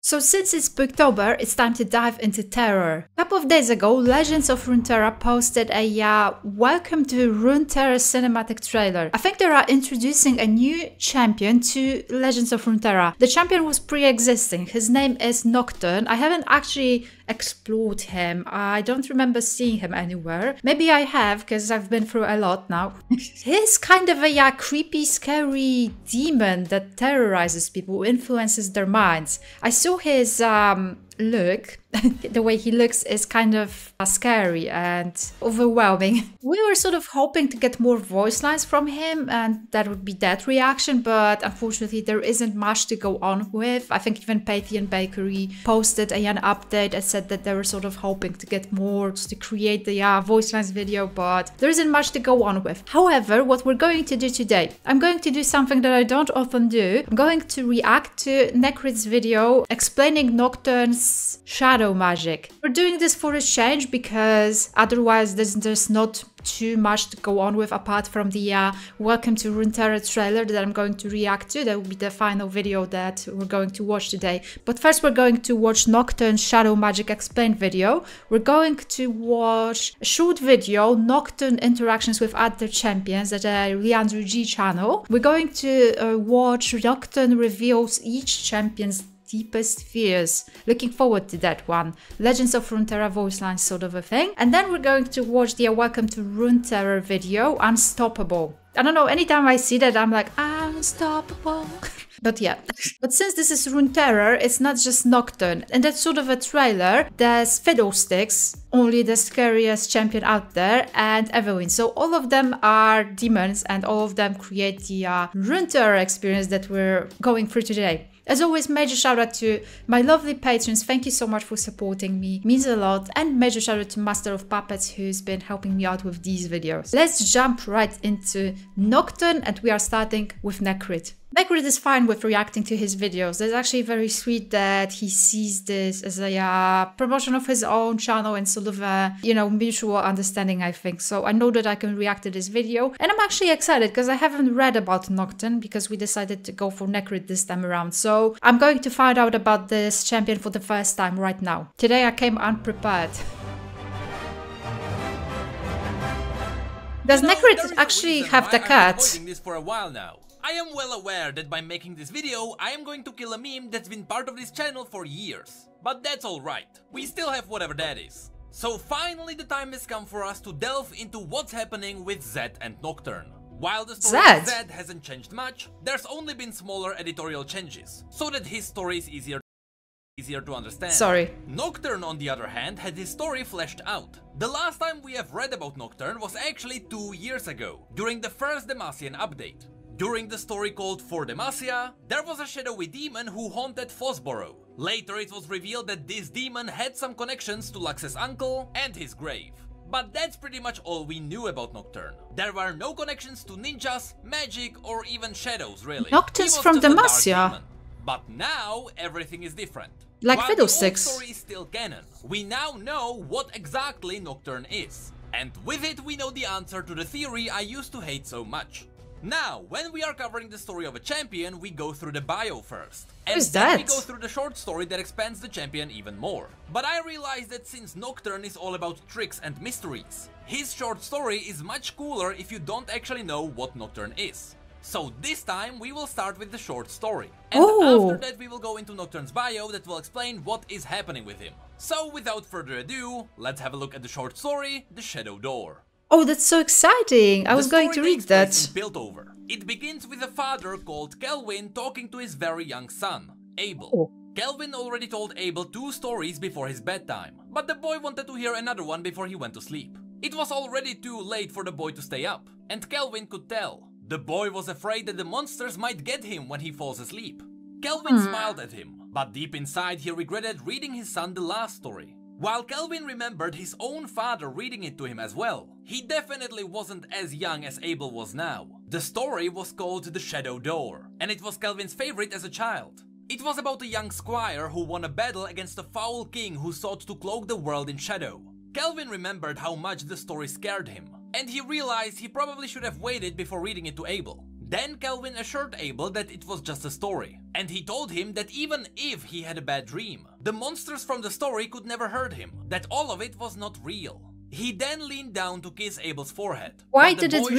So since it's Booktober, it's time to dive into terror. A couple of days ago, Legends of Runeterror posted a welcome to Runeterror cinematic trailer. I think they are introducing a new champion to Legends of Runeterror. The champion was pre-existing. His name is Nocturne. I haven't actually explored him. I don't remember seeing him anywhere. Maybe I have, because I've been through a lot now. He's kind of a creepy, scary demon that terrorizes people, who influences their minds. I saw his look. The way he looks is kind of scary and overwhelming. We were sort of hoping to get more voice lines from him, and that would be that reaction, but unfortunately there isn't much to go on with. I think even Pathian Bakery posted an update and said that they were sort of hoping to get more to create the voice lines video, but there isn't much to go on with. However, what we're going to do today, I'm going to do something that I don't often do. I'm going to react to Necrit's video explaining Nocturne's shadow magic. We're doing this for a change because otherwise there's not too much to go on with apart from the Welcome to Runeterror trailer that I'm going to react to. That will be the final video that we're going to watch today. But first we're going to watch Nocturne's Shadow Magic Explained video. We're going to watch a short video, Nocturne interactions with other champions at a Leandro G channel. We're going to watch Nocturne reveals each champion's deepest fears. Looking forward to that one. Legends of Runeterror voice line sort of a thing. And then we're going to watch the Welcome to Runeterror video, Unstoppable. I don't know, anytime I see that I'm like, unstoppable. But yeah. But since this is Runeterror, it's not just Nocturne. And that's sort of a trailer. There's Fiddlesticks, only the scariest champion out there, and Evelyn. So all of them are demons and all of them create the Runeterror experience that we're going through today. As always, major shout out to my lovely patrons. Thank you so much for supporting me. It means a lot. And major shout out to MasterofPuppets, who's been helping me out with these videos. Let's jump right into Nocturne, and we are starting with Necrit. Necrit is fine with reacting to his videos. That's actually very sweet that he sees this as a promotion of his own channel and sort of a, you know, mutual understanding, I think. So I know that I can react to this video. And I'm actually excited because I haven't read about Nocturne because we decided to go for Necrit this time around. So I'm going to find out about this champion for the first time right now. Today I came unprepared. Does Necrit actually have the cat? This for a while now. I am well aware that by making this video, I am going to kill a meme that's been part of this channel for years. But that's alright, we still have whatever that is. So finally the time has come for us to delve into what's happening with Zed and Nocturne. While the story of Zed hasn't changed much, there's only been smaller editorial changes, so that his story is easier to understand. Sorry. Nocturne, on the other hand, had his story fleshed out. The last time we have read about Nocturne was actually 2 years ago, during the first Demacian update. During the story called For Demacia, there was a shadowy demon who haunted Phosborough. Later it was revealed that this demon had some connections to Lux's uncle and his grave. But that's pretty much all we knew about Nocturne. There were no connections to ninjas, magic, or even shadows, really. Nocturne's from Demacia. But now everything is different. Like While Fiddlesticks. the old story is still canon, we now know what exactly Nocturne is. And with it we know the answer to the theory I used to hate so much. Now, when we are covering the story of a champion, we go through the bio first. And then we go through the short story that expands the champion even more. But I realized that since Nocturne is all about tricks and mysteries, his short story is much cooler if you don't actually know what Nocturne is. So this time we will start with the short story. And after that we will go into Nocturne's bio that will explain what is happening with him. So without further ado, let's have a look at the short story, The Shadow Door. Oh, that's so exciting! I was going to read that. Piltover. It begins with a father called Kelvin talking to his very young son, Abel. Oh. Kelvin already told Abel 2 stories before his bedtime, but the boy wanted to hear another one before he went to sleep. It was already too late for the boy to stay up, and Kelvin could tell. The boy was afraid that the monsters might get him when he falls asleep. Kelvin smiled at him, but deep inside he regretted reading his son the last story. While Kelvin remembered his own father reading it to him as well, he definitely wasn't as young as Abel was now. The story was called The Shadow Door, and it was Kelvin's favorite as a child. It was about a young squire who won a battle against a foul king who sought to cloak the world in shadow. Kelvin remembered how much the story scared him, and he realized he probably should have waited before reading it to Abel. Then Kelvin assured Abel that it was just a story, and he told him that even if he had a bad dream, the monsters from the story could never hurt him, that all of it was not real. He then leaned down to kiss Abel's forehead. Why did he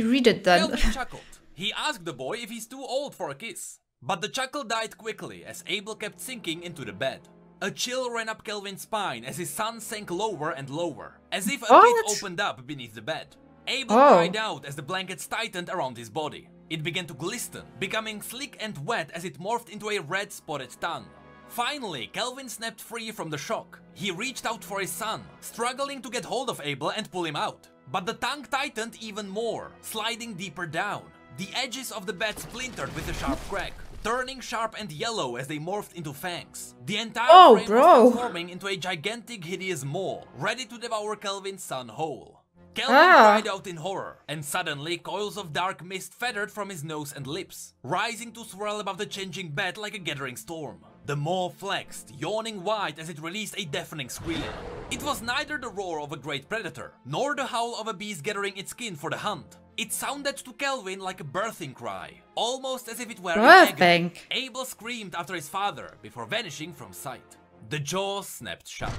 read it then? Kelvin chuckled. He asked the boy if he's too old for a kiss. But the chuckle died quickly as Abel kept sinking into the bed. A chill ran up Kelvin's spine as his son sank lower and lower, as if a pit opened up beneath the bed. Abel cried out as the blankets tightened around his body. It began to glisten, becoming slick and wet as it morphed into a red spotted tongue. Finally, Kelvin snapped free from the shock. He reached out for his son, struggling to get hold of Abel and pull him out. But the tongue tightened even more, sliding deeper down. The edges of the bed splintered with a sharp crack, turning sharp and yellow as they morphed into fangs. The entire frame was transforming into a gigantic, hideous maw, ready to devour Kelvin's son whole. Kelvin cried out in horror, and suddenly coils of dark mist feathered from his nose and lips, rising to swirl above the changing bed like a gathering storm. The maw flexed, yawning wide as it released a deafening scream. It was neither the roar of a great predator, nor the howl of a beast gathering its kin for the hunt. It sounded to Kelvin like a birthing cry, almost as if it were birthing. Abel screamed after his father before vanishing from sight. The jaws snapped shut.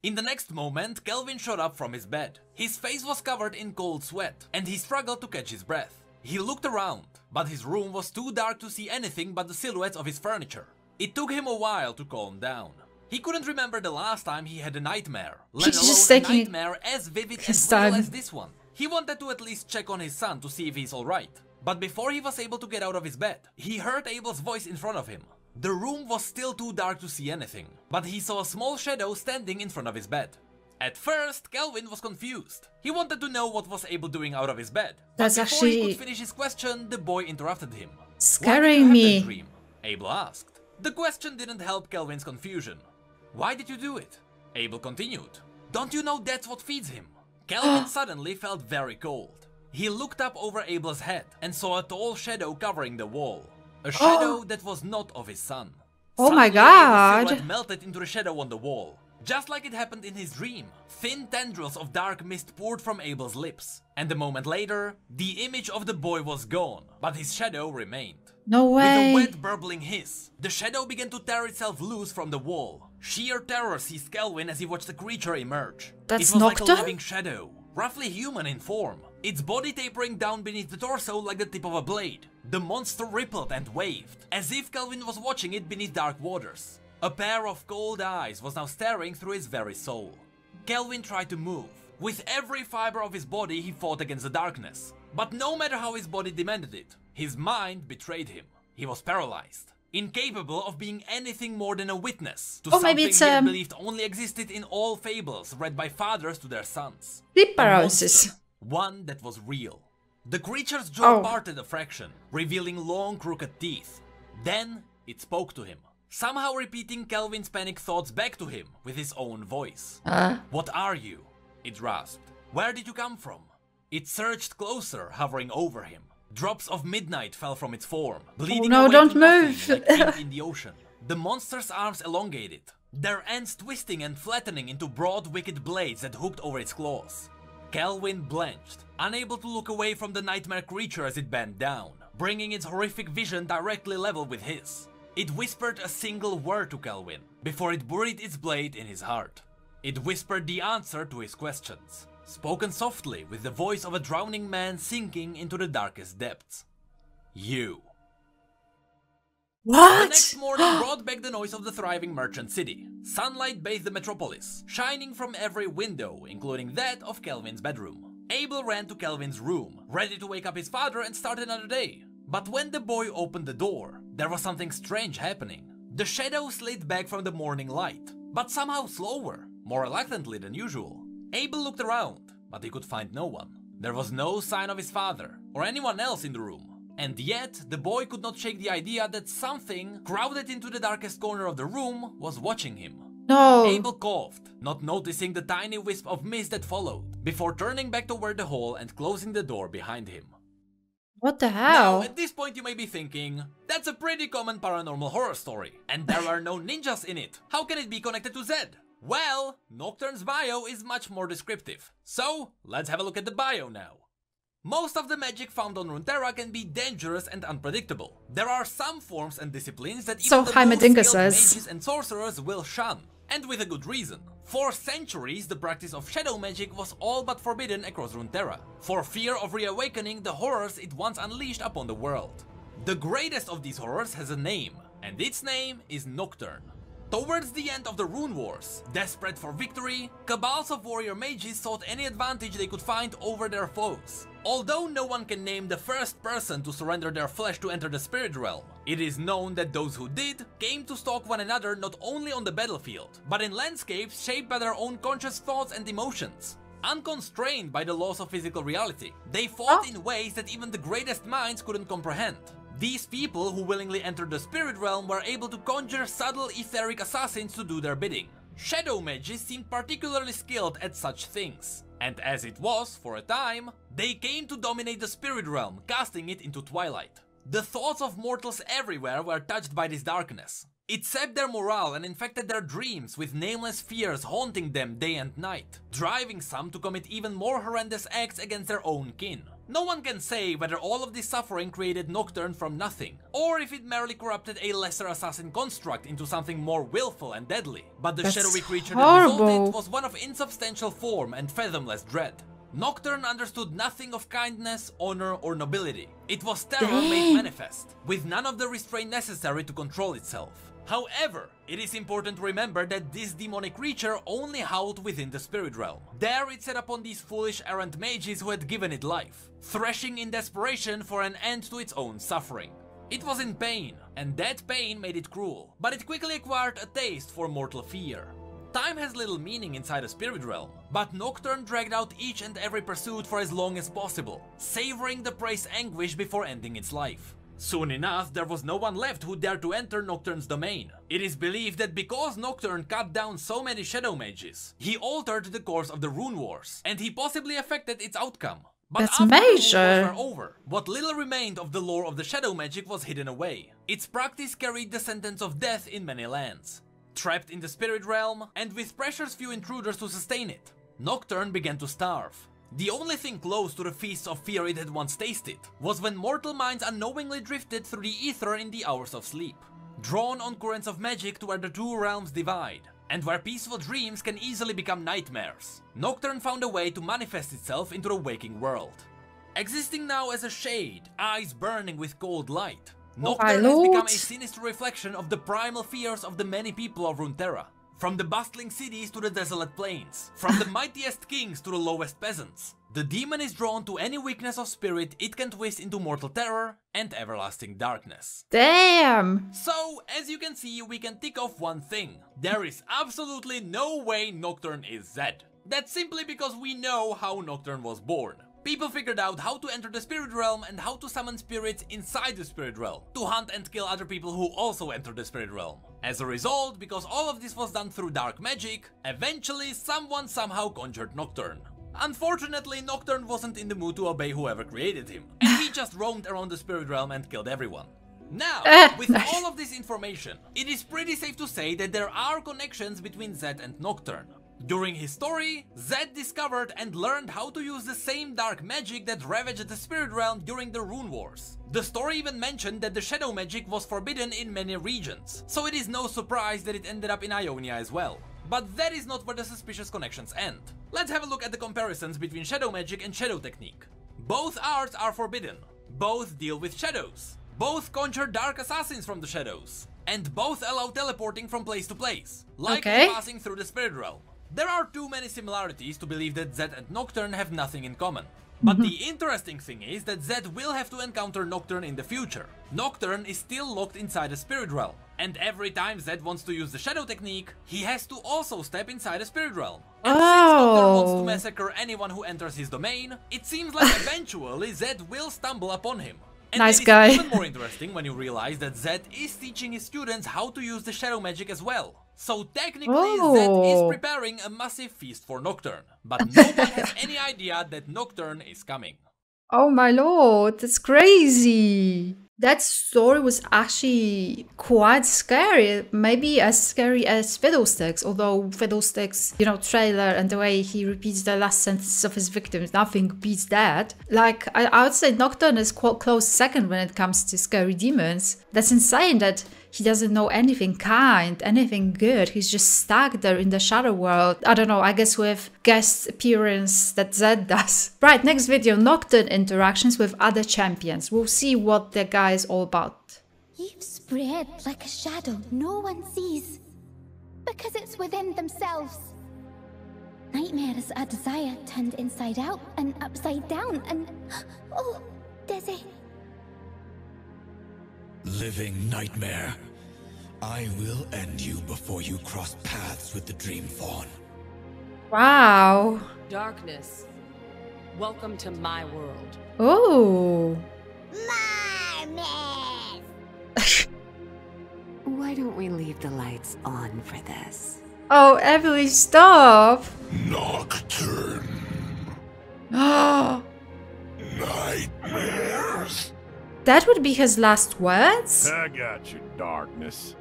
In the next moment, Kelvin shot up from his bed. His face was covered in cold sweat, and he struggled to catch his breath. He looked around, but his room was too dark to see anything but the silhouettes of his furniture. It took him a while to calm down. He couldn't remember the last time he had a nightmare, let alone a nightmare as vivid and real as this one. He wanted to at least check on his son to see if he's alright. But before he was able to get out of his bed, he heard Abel's voice in front of him. The room was still too dark to see anything, but he saw a small shadow standing in front of his bed. At first, Kelvin was confused. He wanted to know what was Abel doing out of his bed. That's but before actually he could finish his question, the boy interrupted him. Scaring me. Dream? Abel asked. The question didn't help Kelvin's confusion. Why did you do it? Abel continued. Don't you know that's what feeds him? Kelvin suddenly felt very cold. He looked up over Abel's head and saw a tall shadow covering the wall. A shadow that was not of his son. Oh my Suddenly, Abel's god! silhouette melted into the shadow on the wall. Just like it happened in his dream, thin tendrils of dark mist poured from Abel's lips. And a moment later, the image of the boy was gone, but his shadow remained. No way! With a wet burbling hiss, the shadow began to tear itself loose from the wall. Sheer terror seized Kelvin as he watched the creature emerge. That's it was Nocturne? like a living shadow, roughly human in form, its body tapering down beneath the torso like the tip of a blade. The monster rippled and waved, as if Kelvin was watching it beneath dark waters. A pair of cold eyes was now staring through his very soul. Kelvin tried to move. With every fiber of his body he fought against the darkness. But no matter how his body demanded it, his mind betrayed him. He was paralyzed, incapable of being anything more than a witness to something he believed only existed in all fables read by fathers to their sons. Sleep paralysis. One that was real. The creature's jaw parted a fraction, revealing long crooked teeth. Then it spoke to him, somehow repeating Kelvin's panic thoughts back to him with his own voice. What are you? It rasped. Where did you come from? It surged closer, hovering over him. Drops of midnight fell from its form, bleeding away don't to move. like ink in the ocean. The monster's arms elongated, their ends twisting and flattening into broad, wicked blades that hooked over its claws. Kelvin blanched, unable to look away from the nightmare creature as it bent down, bringing its horrific vision directly level with his. It whispered a single word to Kelvin, before it buried its blade in his heart. It whispered the answer to his questions, spoken softly with the voice of a drowning man sinking into the darkest depths. You. What? The next morning brought back the noise of the thriving merchant city. Sunlight bathed the metropolis, shining from every window, including that of Kelvin's bedroom. Abel ran to Kelvin's room, ready to wake up his father and start another day. But when the boy opened the door, there was something strange happening. The shadow slid back from the morning light, but somehow slower, more reluctantly than usual. Abel looked around, but he could find no one. There was no sign of his father, or anyone else in the room. And yet, the boy could not shake the idea that something, crowded into the darkest corner of the room, was watching him. No. Abel coughed, not noticing the tiny wisp of mist that followed, before turning back toward the hall and closing the door behind him. What the hell? Now, at this point you may be thinking, that's a pretty common paranormal horror story, and there are no ninjas in it. How can it be connected to Zed? Well, Nocturne's bio is much more descriptive. So, let's have a look at the bio now. Most of the magic found on Runeterra can be dangerous and unpredictable. There are some forms and disciplines that even the most skilled mages and sorcerers will shun, and with a good reason. For centuries, the practice of shadow magic was all but forbidden across Runeterra, for fear of reawakening the horrors it once unleashed upon the world. The greatest of these horrors has a name, and its name is Nocturne. Towards the end of the Rune Wars, desperate for victory, cabals of warrior mages sought any advantage they could find over their foes. Although no one can name the first person to surrender their flesh to enter the spirit realm, it is known that those who did came to stalk one another not only on the battlefield, but in landscapes shaped by their own conscious thoughts and emotions. Unconstrained by the laws of physical reality, they fought in ways that even the greatest minds couldn't comprehend. These people who willingly entered the spirit realm were able to conjure subtle etheric assassins to do their bidding. Shadow mages seemed particularly skilled at such things, and as it was, for a time, they came to dominate the spirit realm, casting it into twilight. The thoughts of mortals everywhere were touched by this darkness. It sapped their morale and infected their dreams with nameless fears haunting them day and night, driving some to commit even more horrendous acts against their own kin. No one can say whether all of this suffering created Nocturne from nothing, or if it merely corrupted a lesser assassin construct into something more willful and deadly. But the shadowy creature that resulted was one of insubstantial form and fathomless dread. Nocturne understood nothing of kindness, honor, or nobility. It was terror made manifest, with none of the restraint necessary to control itself. However, it is important to remember that this demonic creature only howled within the spirit realm. There it set upon these foolish errant mages who had given it life, threshing in desperation for an end to its own suffering. It was in pain, and that pain made it cruel, but it quickly acquired a taste for mortal fear. Time has little meaning inside a spirit realm, but Nocturne dragged out each and every pursuit for as long as possible, savoring the prey's anguish before ending its life. Soon enough, there was no one left who dared to enter Nocturne's domain. It is believed that because Nocturne cut down so many shadow mages, he altered the course of the Rune Wars, and he possibly affected its outcome. But that's after major. the Rune Wars were over, what little remained of the lore of the shadow magic was hidden away. Its practice carried the sentence of death in many lands. Trapped in the spirit realm, and with precious few intruders to sustain it, Nocturne began to starve. The only thing close to the feasts of fear it had once tasted was when mortal minds unknowingly drifted through the ether in the hours of sleep, drawn on currents of magic to where the two realms divide, and where peaceful dreams can easily become nightmares. Nocturne found a way to manifest itself into the waking world. Existing now as a shade, eyes burning with cold light, Nocturne has become a sinister reflection of the primal fears of the many people of Runeterra. From the bustling cities to the desolate plains, from the mightiest kings to the lowest peasants, the demon is drawn to any weakness of spirit it can twist into mortal terror and everlasting darkness. Damn! So, as you can see, we can tick off one thing. There is absolutely no way Nocturne is Zed. That's simply because we know how Nocturne was born. People figured out how to enter the spirit realm and how to summon spirits inside the spirit realm, to hunt and kill other people who also enter the spirit realm. As a result, because all of this was done through dark magic, eventually someone somehow conjured Nocturne. Unfortunately, Nocturne wasn't in the mood to obey whoever created him, and he just roamed around the spirit realm and killed everyone. Now, with all of this information, it is pretty safe to say that there are connections between Zed and Nocturne. During his story, Zed discovered and learned how to use the same dark magic that ravaged the spirit realm during the Rune Wars. The story even mentioned that the shadow magic was forbidden in many regions, so it is no surprise that it ended up in Ionia as well. But that is not where the suspicious connections end. Let's have a look at the comparisons between shadow magic and shadow technique. Both arts are forbidden, both deal with shadows, both conjure dark assassins from the shadows, and both allow teleporting from place to place, like passing through the spirit realm. There are too many similarities to believe that Zed and Nocturne have nothing in common. But the interesting thing is that Zed will have to encounter Nocturne in the future. Nocturne is still locked inside the spirit realm, and every time Zed wants to use the shadow technique, he has to also step inside the spirit realm. And since Nocturne wants to massacre anyone who enters his domain, it seems like eventually Zed will stumble upon him. And nice it guy. is even more interesting when you realize that Zed is teaching his students how to use the shadow magic as well. So technically, Zed is preparing a massive feast for Nocturne, but no one has any idea that Nocturne is coming. Oh my lord, that's crazy! That story was actually quite scary, maybe as scary as Fiddlesticks, although Fiddlesticks, you know, trailer and the way he repeats the last sentence of his victims, nothing beats that. Like, I would say Nocturne is quite close second when it comes to scary demons. That's insane that he doesn't know anything kind, anything good. He's just stuck there in the shadow world. I don't know, I guess with guest appearance that Zed does. Right, next video, Nocturne interactions with other champions. We'll see what the guy is all about. You've spread like a shadow no one sees, because it's within themselves. Nightmare is a desire turned inside out and upside down and... oh, dizzy. Living nightmare. I will end you before you cross paths with the Dream Fawn. Wow. Darkness, welcome to my world. Oh. Why don't we leave the lights on for this? Oh, Emily, stop. Nocturne. Oh. Nightmares. That would be his last words? I got you, darkness.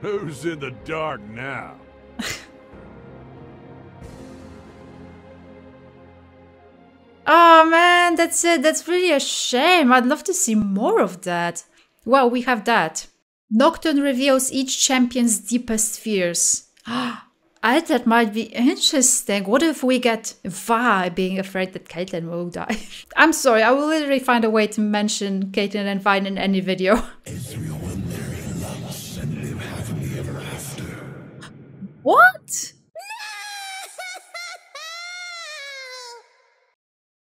Who's in the dark now? Oh man, that's it. That's really a shame. I'd love to see more of that. Well, we have that. Nocturne reveals each champion's deepest fears. That might be interesting. What if we get Vi being afraid that Caitlyn will die? I'm sorry, I will literally find a way to mention Caitlyn and Vi in any video. Israel will marry Lux and live happily ever after. What?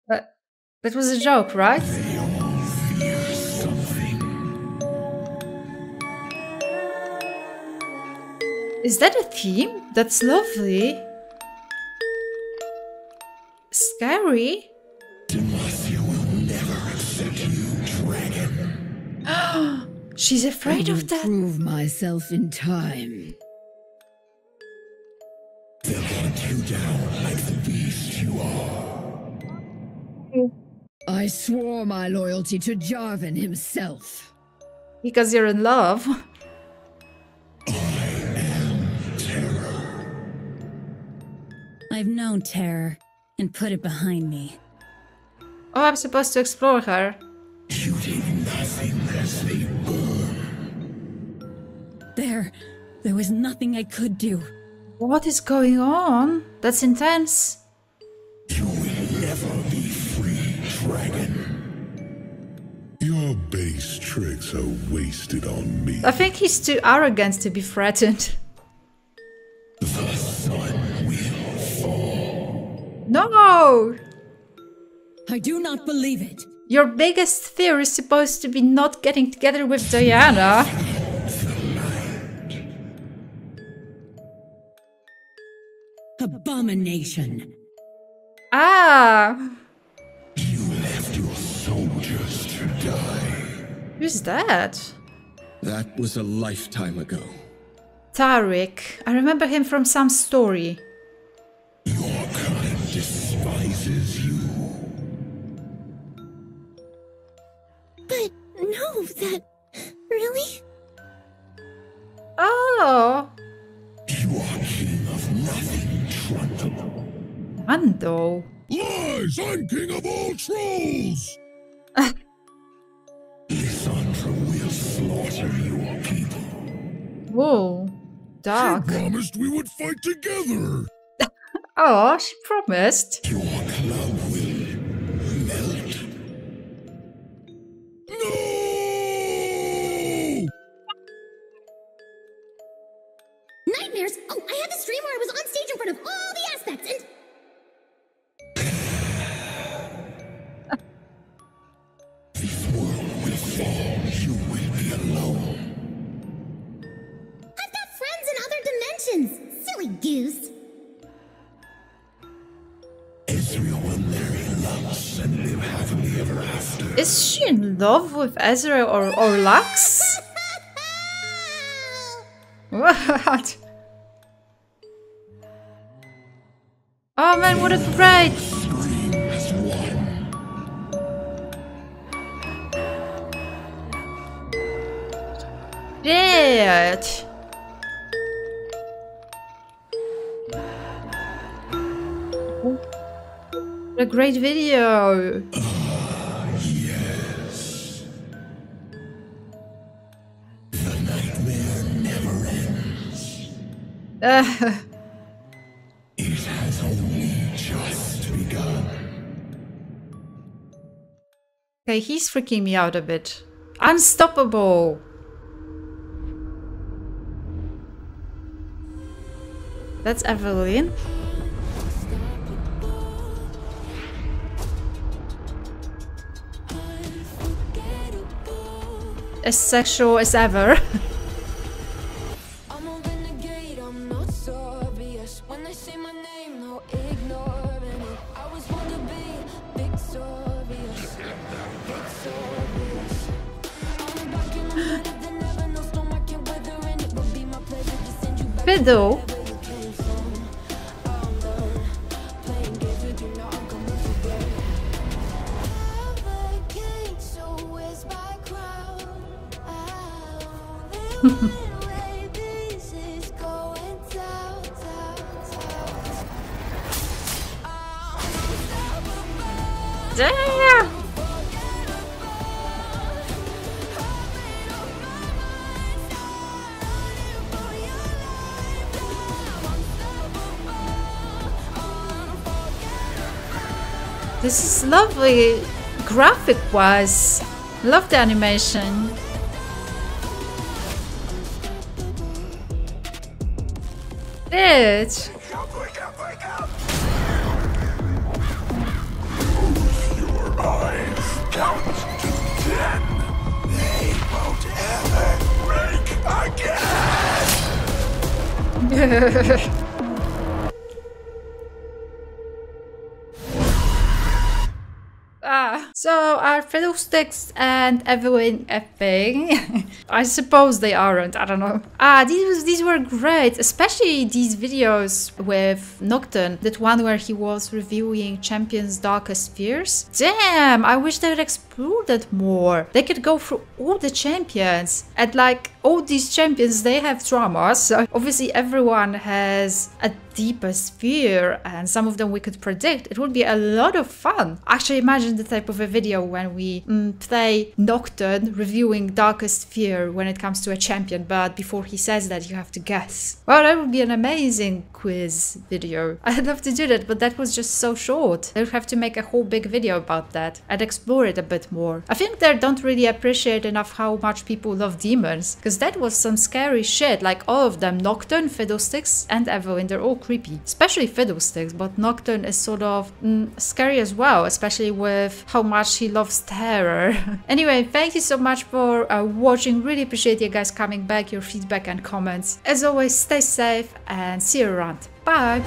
That was a joke, right? They all fear something. Is that a theme? That's lovely. Scary. Tomasz will never accept you, dragon. She's afraid of that. Prove myself in time. They'll hunt you down like the beast you are. I swore my loyalty to Jarvan himself. Because you're in love. I've known terror and put it behind me. Oh, I'm supposed to explore her. Shooting nothing as they burn. There was nothing I could do. What is going on? That's intense. You will never be free, dragon. Your base tricks are wasted on me. I think he's too arrogant to be threatened. The sun will fall. No! I do not believe it. Your biggest fear is supposed to be not getting together with Diana. Abomination. Ah! You left your soldiers to die. Who's that? That was a lifetime ago. Tariq. I remember him from some story. Your kind despises you. But no, that... really? Oh! You are king of nothing, Trundle. Mando. Lies! I'm king of all trolls! Lysandra will slaughter your people. Whoa. Dark. Promised we would fight together. Oh, she promised. Your club will melt. No! Nightmares? Oh, I had this dream where I was on stage in front of all the aspects and... This world will fall. You will be alone. I've got friends in other dimensions! Silly goose! Israel will marry Lux and live happily ever after. Is she in love with Ezra or Lux? What? Oh man, what a parade! Scream as one. Shit! What a great video! Yes. The nightmare never ends. It has only just begun. Okay, he's freaking me out a bit. Unstoppable! That's Evelyn. As sexual as ever. Fiddle. Damn. This is lovely graphic-wise. Love the animation. Bitch. Wake up! Your eyes count to 10. They won't ever break again! So are Fiddlesticks and Evelyn a thing? I suppose they aren't, I don't know. These were great, especially these videos with Nocturne, that one where he was reviewing Champions' Darkest Fears. Damn, I wish they would explore that more. They could go through all the champions, and like all these champions, they have traumas, so obviously everyone has a deepest fear, and some of them we could predict. It would be a lot of fun. Actually, imagine the type of a video when we play Nocturne reviewing Darkest Fear when it comes to a champion, but before he says that, you have to guess. Well, that would be an amazing quiz video. I'd love to do that, but that was just so short. I would have to make a whole big video about that and explore it a bit more. I think they don't really appreciate enough how much people love demons, because that was some scary shit. Like all of them, Nocturne, Fiddlesticks, and Evelyn, they're all creepy. Especially Fiddlesticks, but Nocturne is sort of scary as well, especially with how much he loves terror. Anyway, thank you so much for watching. Really appreciate you guys coming back, your feedback and comments. As always, stay safe and see you around. Bye!